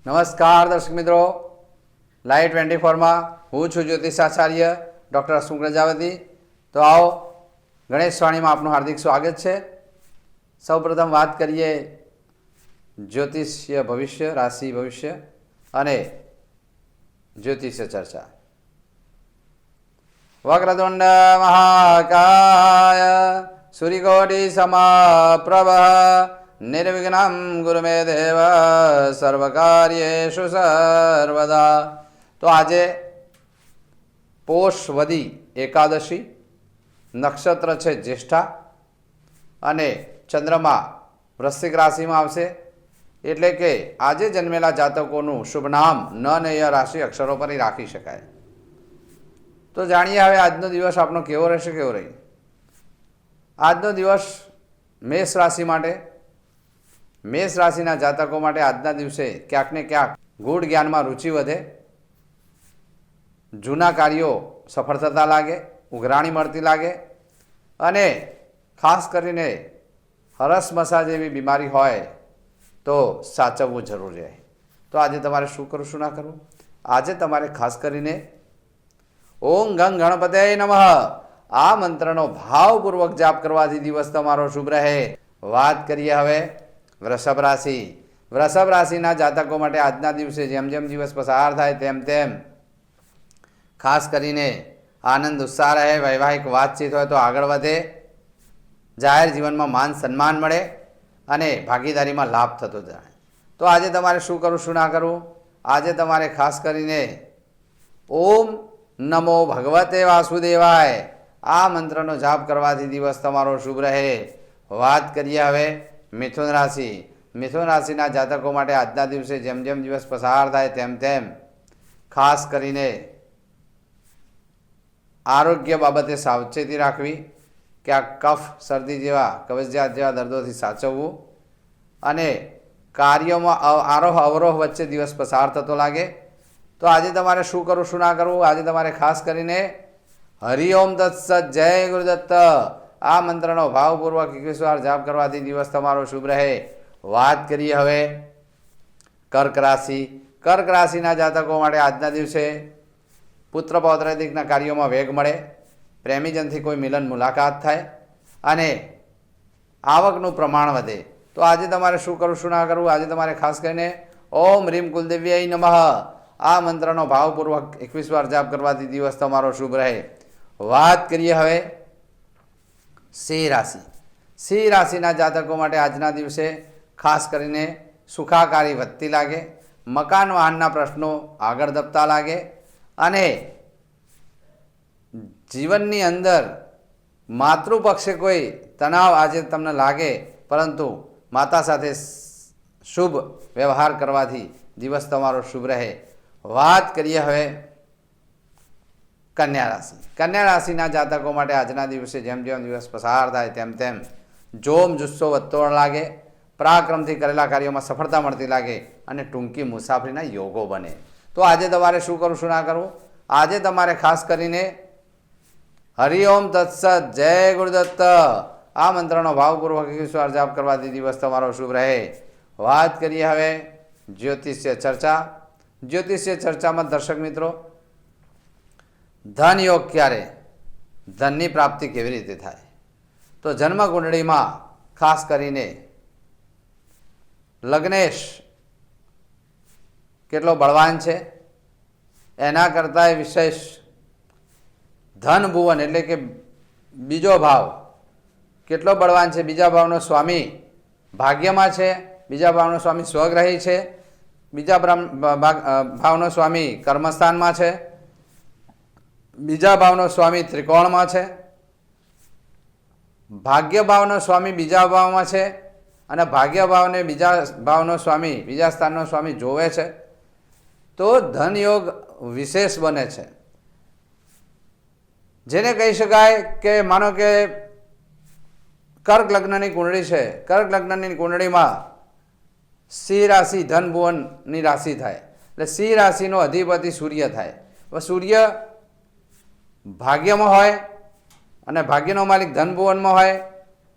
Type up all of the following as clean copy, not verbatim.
નમસ્કાર દર્શક મિત્રો, લાઈવ 24માં હું છું જ્યોતિષાચાર્ય ડૉક્ટર હસમુખ પ્રજાપતિ। તો આવો ગણેશ વાણીમાં આપનું હાર્દિક સ્વાગત છે। સૌપ્રથમ વાત કરીએ જ્યોતિષીય ભવિષ્ય, રાશિ ભવિષ્ય અને જ્યોતિષ ચર્ચા। વક્રતુંડ મહાકાય સૂર્યકોટિ સમપ્રભ निर्विघ्नं गुरु मे देव सर्वकार्येषु सर्वदा। तो આજે પોષવદી એકાદશી, નક્ષત્ર છે જ્યેષ્ઠા અને ચંદ્રમા વૃશ્ચિક રાશિમાં આવશે, એટલે કે આજે જન્મેલા જાતકોનું શુભ નામ ન ને ય રાશિ અક્ષરો પર રાખી શકાય। તો જાણીએ હવે આજનો દિવસ આપણો કેવો રહેશે, કેવો રહી। આજનો દિવસ મેષ રાશિ માટે, મેષ રાશિના જાતકો માટે આજના દિવસે ક્યાંક ને ક્યાંક ગૂઢ જ્ઞાનમાં રુચિ વધે, જૂના કાર્યો સફળ થતા લાગે, ઉઘરાણી મળતી લાગે અને ખાસ કરીને હરસમસા જેવી બીમારી હોય તો સાચવવું જરૂરી છે। તો આજે તમારે શું કરવું, શું ના કરવું? આજે તમારે ખાસ કરીને ઓમ ગંગ ગણપતયે નમઃ આ મંત્રનો ભાવપૂર્વક જાપ કરવાથી દિવસ તમારો શુભ રહે। વાત કરીએ હવે વૃષભ રાશિ। વૃષભ રાશિના જાતકો માટે આજના દિવસે જેમ જેમ દિવસ પસાર થાય તેમ તેમ ખાસ કરીને આનંદ ઉત્સાહ રહે, વૈવાહિક વાતચીત હોય તો આગળ વધે, જાહેર જીવનમાં માન સન્માન મળે અને ભાગીદારીમાં લાભ થતો જાય। તો આજે તમારે શું કરવું, શું ના કરવું? આજે તમારે ખાસ કરીને ઓમ નમો ભગવતે વાસુદેવાય આ મંત્રનો જાપ કરવાથી દિવસ તમારો શુભ રહે। વાત કરીએ હવે મિથુન રાશિ। મિથુન રાશિના જાતકો માટે આજના દિવસે જેમ જેમ દિવસ પસાર થાય તેમ તેમ ખાસ કરીને આરોગ્ય બાબતે સાવચેતી રાખવી, ક્યાંક કફ, શરદી જેવા, કબજિયાત જેવા દર્દોથી સાચવવું અને કાર્યોમાં આરોહ અવરોહ વચ્ચે દિવસ પસાર થતો લાગે। તો આજે તમારે શું કરવું, શું ના કરવું? આજે તમારે ખાસ કરીને હરિઓમ તત્સત જય ગુરુદત્ત આ મંત્રનો ભાવપૂર્વક 21 વાર જાપ કરવાથી દિવસ તમારો શુભ રહે। વાત કરીએ હવે કર્ક રાશિ। કર્ક રાશિના જાતકો માટે આજના દિવસે પુત્ર પૌત્રાદિકના કાર્યોમાં વેગ મળે, પ્રેમીજનથી કોઈ મિલન મુલાકાત થાય અને આવકનું પ્રમાણ વધે। તો આજે તમારે શું કરવું, શું ના કરવું? આજે તમારે ખાસ કરીને ઓમ રીમ કુલદેવ્યાય નમઃ આ મંત્રનો ભાવપૂર્વક 21 વાર જાપ કરવાથી દિવસ તમારો શુભ રહે। વાત કરીએ હવે સિંહ રાશિ। સિંહ રાશિના જાતકો માટે આજના દિવસે ખાસ કરીને સુખાકારી વધતી લાગે, મકાન વાહનના પ્રશ્નો આગળ ધપતા લાગે અને જીવનની અંદર માતૃપક્ષે કોઈ તણાવ આજે તમને લાગે, પરંતુ માતા સાથે શુભ વ્યવહાર કરવાથી દિવસ તમારો શુભ રહે। વાત કરીએ હવે કન્યા રાશિ। કન્યા રાશિના જાતકો માટે આજના દિવસે જેમ જેમ દિવસ પસાર થાય તેમ તેમ જોમ જુસ્સો વધતો લાગે, પરાક્રમથી કરેલા કાર્યોમાં સફળતા મળતી લાગે અને ટૂંકી મુસાફરીના યોગો બને। તો આજે તમારે શું કરવું, શું ના કરવું? આજે તમારે ખાસ કરીને હરિઓમ તત્સત જય ગુરુદત્ત આ મંત્રનો ભાવપૂર્વક 21 વાર જાપ કરવાથી દિવસ તમારો શુભ રહે। વાત કરીએ હવે જ્યોતિષીય ચર્ચા। જ્યોતિષીય ચર્ચામાં દર્શક મિત્રો, ધન યોગ ક્યારે, ધનની પ્રાપ્તિ કેવી રીતે થાય? તો જન્મ કુંડળીમાં ખાસ કરીને લગ્નેશ કેટલો બળવાન છે એના કરતાં વિશેષ ધન ભુવન એટલે કે બીજો ભાવ કેટલો બળવાન છે, બીજા ભાવનો સ્વામી ભાગ્યમાં છે, બીજા ભાવનો સ્વામી સ્વગ્રહી છે, બીજા ભાવનો સ્વામી કર્મસ્થાનમાં છે, બીજા ભાવનો સ્વામી ત્રિકોણમાં છે, ભાગ્ય ભાવનો સ્વામી બીજા ભાવમાં છે અને ભાગ્ય ભાવને બીજા ભાવનો સ્વામી બીજા સ્થાનનો સ્વામી જોવે છે। તો ધનયોગ વિશેષ બને છે, જેને કહી શકાય કે માનો કે કર્ક લગ્નની કુંડળી છે, કર્ક લગ્નની કુંડળીમાં સિંહ રાશિ ધન ભુવનની રાશિ થાય, એટલે સિંહ રાશિનો અધિપતિ સૂર્ય થાય। હવે સૂર્ય ભાગ્યમાં હોય અને ભાગ્યનો માલિક ધન ભુવનમાં હોય,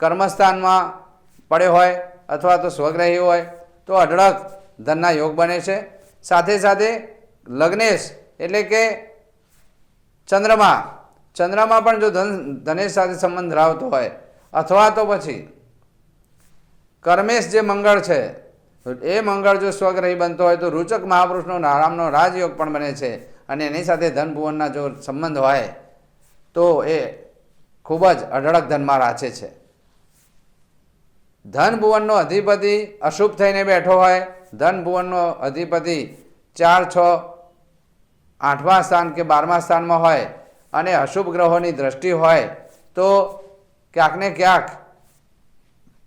કર્મસ્થાનમાં પડ્યો હોય અથવા તો સ્વગ્રહી હોય તો અઢળક ધનના યોગ બને છે સાથે સાથે લગ્નેશ એટલે કે ચંદ્રમાં પણ જો ધનેશ સાથે સંબંધ ધરાવતો હોય, અથવા તો પછી કર્મેશ જે મંગળ છે એ મંગળ જો સ્વગ્રહી બનતો હોય તો રૂચક મહાપુરુષનો નારામનો રાજયોગ પણ બને છે, અને એની સાથે ધન ભુવનના જો સંબંધ હોય તો એ ખૂબ જ અઢળક ધનમાં રાચે છે. ધન ભુવનનો અધિપતિ અશુભ થઈને બેઠો હોય, ધન ભુવનનો અધિપતિ 4, 6, 8મા સ્થાન કે 12મા સ્થાનમાં હોય અને અશુભ ગ્રહોની દ્રષ્ટિ હોય તો ક્યાંક ને ક્યાંક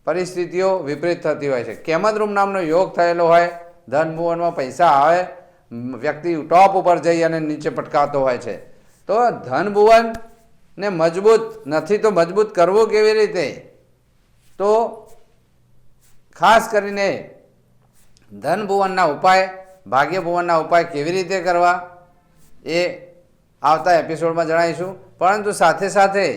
પરિસ્થિતિઓ વિપરીત થતી હોય છે. કેમદ્રુમ નામનો યોગ થયેલો હોય, ધન ભુવનમાં પૈસા આવે, વ્યક્તિ ટોપ ઉપર જઈ અને નીચે પટકાતો હોય છે. તો ધન ભુવનને મજબૂત નથી તો મજબૂત કરવું કેવી રીતે? તો ખાસ કરીને ધન ભુવનના ઉપાય, ભાગ્ય ભુવનના ઉપાય કેવી રીતે કરવા એ આવતા એપિસોડમાં જણાવીશું. પરંતુ સાથે સાથે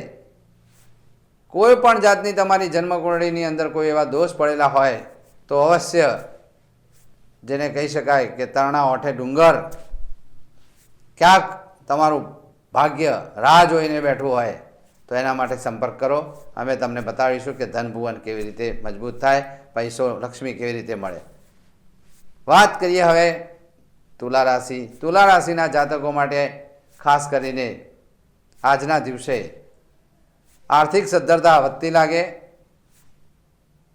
કોઈ પણ જાતની તમારી જન્મકુંડળીની અંદર કોઈ એવા દોષ પડેલા હોય તો અવશ્ય, જેને કહી શકાય કે તરણા ઓઠે ડુંગર, ક્યાંક તમારું ભાગ્ય રાહ જોઈને બેઠું હોય તો એના માટે સંપર્ક કરો. અમે તમને બતાવીશું કે ધન ભુવન કેવી રીતે મજબૂત થાય, પૈસો લક્ષ્મી કેવી રીતે મળે. વાત કરીએ હવે તુલા રાશિ. તુલા રાશિના જાતકો માટે ખાસ કરીને આજના દિવસે આર્થિક સદ્ધરતા વધતી લાગે,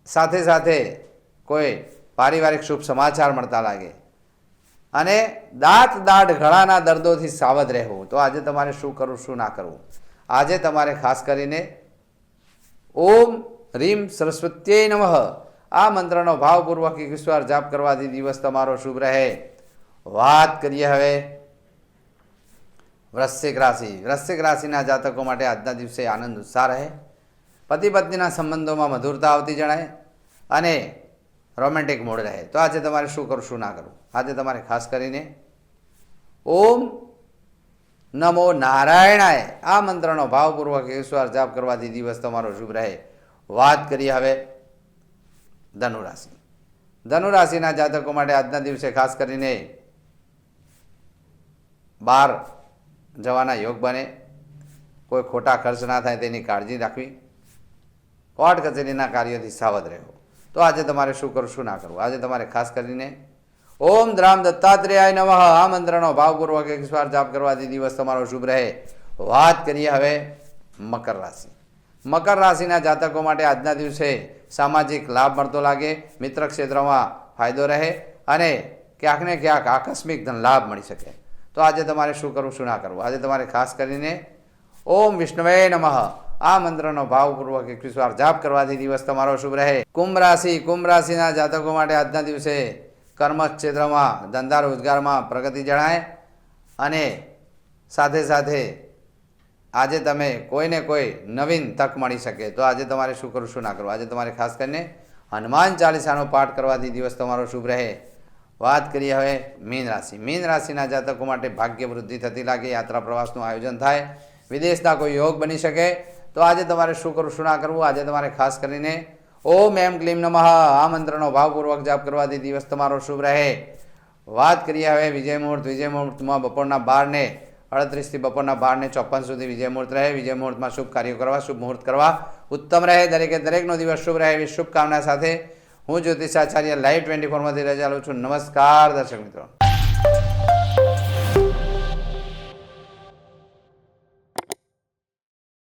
સાથે સાથે કોઈ પારિવારિક શુભ સમાચાર મળતા લાગે, અને દાઢ ગળાના દર્દોથી સાવધ રહેવું. તો આજે તમારે શું કરવું, શું ના કરવું? આજે તમારે ખાસ કરીને ઓમ રીમ સરસ્વત્યય નમઃ આ મંત્રનો ભાવપૂર્વક 21 વાર જાપ કરવાથી દિવસ તમારો શુભ રહે. વાત કરીએ હવે વૃશ્ચિક રાશિ. વૃશ્ચિક રાશિના જાતકો માટે આજના દિવસે આનંદ ઉત્સાહ રહે, પતિ પત્નીના સંબંધોમાં મધુરતા આવતી જણાય અને રોમેન્ટિક મૂડ રહે. તો આજે તમારે શું કરવું, શું ના કરવું? આજે તમારે ખાસ કરીને ઓમ નમો નારાયણાય આ મંત્રનો ભાવપૂર્વક 21 વાર જાપ કરવાથી દિવસ તમારો શુભ રહે. વાત કરીએ હવે ધનુરાશિ. ધનુરાશિના જાતકો માટે આજના દિવસે ખાસ કરીને બહાર જવાના યોગ બને, કોઈ ખોટા ખર્ચ ના થાય તેની કાળજી રાખવી, કોર્ટ કચેરીના કાર્યોથી સાવધ રહેવું. તો આજે તમારે શું કરવું, શું ના કરવું? આજે તમારે ખાસ કરીને ઓમ દ્રામ દત્તાત્રેયાય નમઃ આ મંત્રનો ભાવપૂર્વક 21 વાર જાપ કરવાથી દિવસ તમારો શુભ રહે. વાત કરીએ હવે મકર રાશિ. મકર રાશિના જાતકો માટે આજના દિવસે સામાજિક લાભ મળતો લાગે, મિત્ર ક્ષેત્રમાં ફાયદો રહે અને ક્યાંક ને ક્યાંક આકસ્મિક ધન લાભ મળી શકે. તો આજે તમારે શું કરવું, શું ના કરવું? આજે તમારે ખાસ કરીને ઓમ વિષ્ણવે નમઃ આ મંત્રનો ભાવપૂર્વક 21 વાર જાપ કરવાથી દિવસ તમારો શુભ રહે. કુંભ રાશિ. કુંભ રાશિના જાતકો માટે આજના દિવસે કર્મ ક્ષેત્રમાં, ધંધા રોજગારમાં પ્રગતિ જણાય અને સાથે સાથે આજે તમે કોઈને કોઈ નવીન તક મળી શકે. તો આજે તમારે શું કરવું, શું ના કરવું? આજે તમારે ખાસ કરીને હનુમાન ચાલીસાનો પાઠ કરવાથી દિવસ તમારો શુભ રહે. વાત કરીએ હવે મીન રાશિ. મીન રાશિના જાતકો માટે ભાગ્ય વૃદ્ધિ થતી લાગે, યાત્રા પ્રવાસનું આયોજન થાય, વિદેશના કોઈ યોગ બની શકે. તો આજે તમારે શું કરવું, શું ના કરવું? આજે તમારે ખાસ કરીને ઓમ એમ ક્લીમ નમઃ આ મંત્રનો ભાવપૂર્વક જાપ કરવાથી દિવસ તમારો શુભ રહે. વાત કરીએ હવે વિજય મુહૂર્ત. વિજય મુહૂર્તમાં બપોરના 12:38 થી બપોરના 12:54 સુધી વિજય મુહૂર્ત રહે. વિજય મુહૂર્તમાં શુભ કાર્યો કરવા, શુભ મુહૂર્ત કરવા ઉત્તમ રહે. દરેકનો દિવસ શુભ રહે એવી શુભકામના સાથે હું જ્યોતિષાચાર્ય લાઈવ 24 માંથી રજા લઉં છું. નમસ્કાર દર્શક મિત્રો.